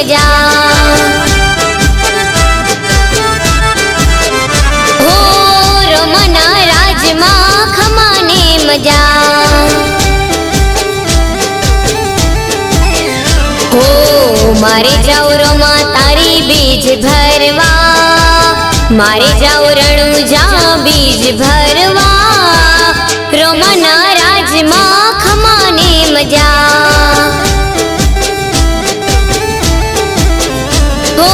मजा। हो रोमना राजमा खमाने मजा। हो मारे जाओ रोमा तारी बीज भरवा, मारे जाओ रणुजा बीज भरवा। रोमना राजमा खमाने मजा। हो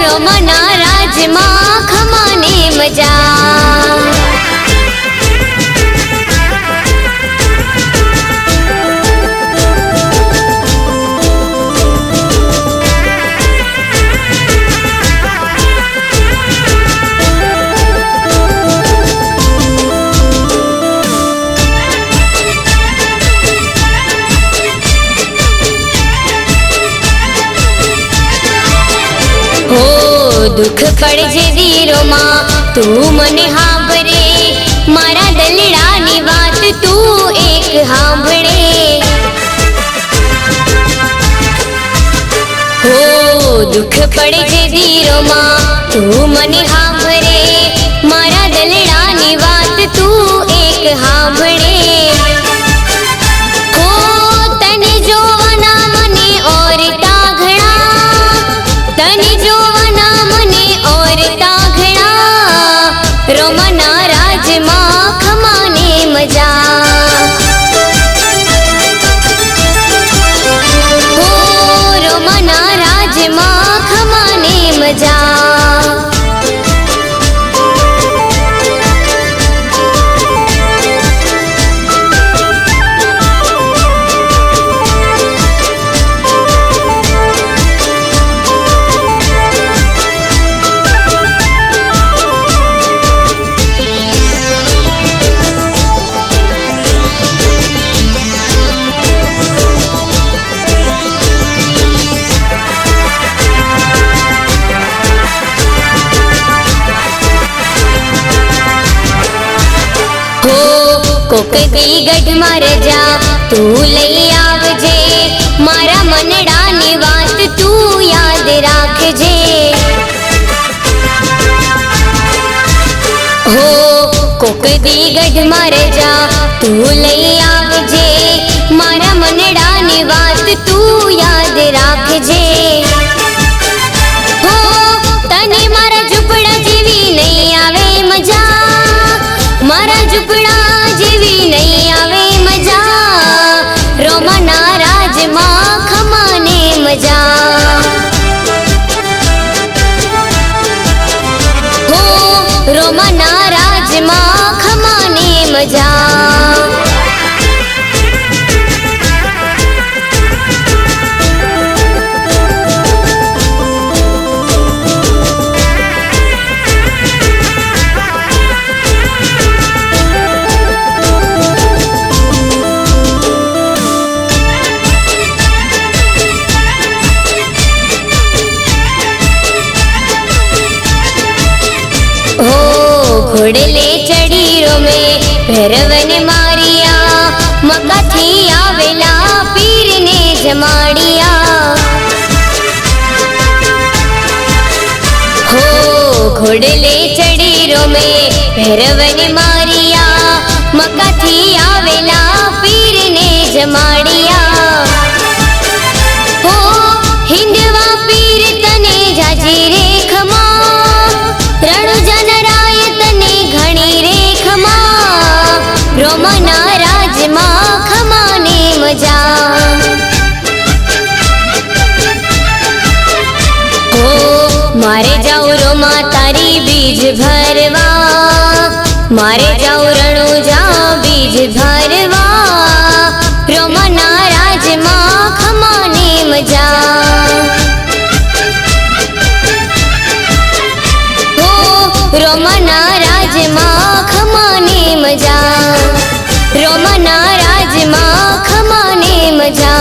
रोमना राजमा खमाने मजा। दुख पड़ जे दीरो मां तू मने हांभरे, मारा दलड़ानी बात तू एक हांभड़े। हो दुख पड़ जे दीरो मां तू मने हांभरे, मारा दलड़ानी बात तू एक हांभड़े। हो तने जोवना मने और ताघड़ा, तने जोवना मने और ताघड़ा। रोमना राजमा खमाने मजा। हो रोमना राजमा खमाने मजा। कोक दी गढ़ मार जा तू लई आवजे, मारा मनडानी बात तू याद राखजे। हो कोक दी गढ़ मार जा तू लई आवजे, मारा मनडानी बात तू याद राखजे। हो तने मारा झूपड़ा जेवी नहीं आवे मजा, मारा झूपड़ा जेवी नहीं आवे मजा। रोमना राजमा खमाने मजा। हो रोमना राजमा खमाने मजा। घोड़ले चढ़ीरो में भैरवन मारिया, मका थी आवेला पीर ने जमाड़िया। हो घोड़ले चढ़ीरो में भैरवन मारिया, मका थी आवेला पीर ने जमाड़िया। हो हिंदवा पीर तने जाजी रे खमा, रणुजा नराय तने घणी रे खमा। रोमना राजमा खमाने मजा। हो मारे जाओ रोमा तारी बीज भरवा, मारे जाओ रणुजा बीज भरवा। रोमना राजमा खमाने मजा। रोमना राजमा खमाने मजा। रोमना राजमा खमाने मजा।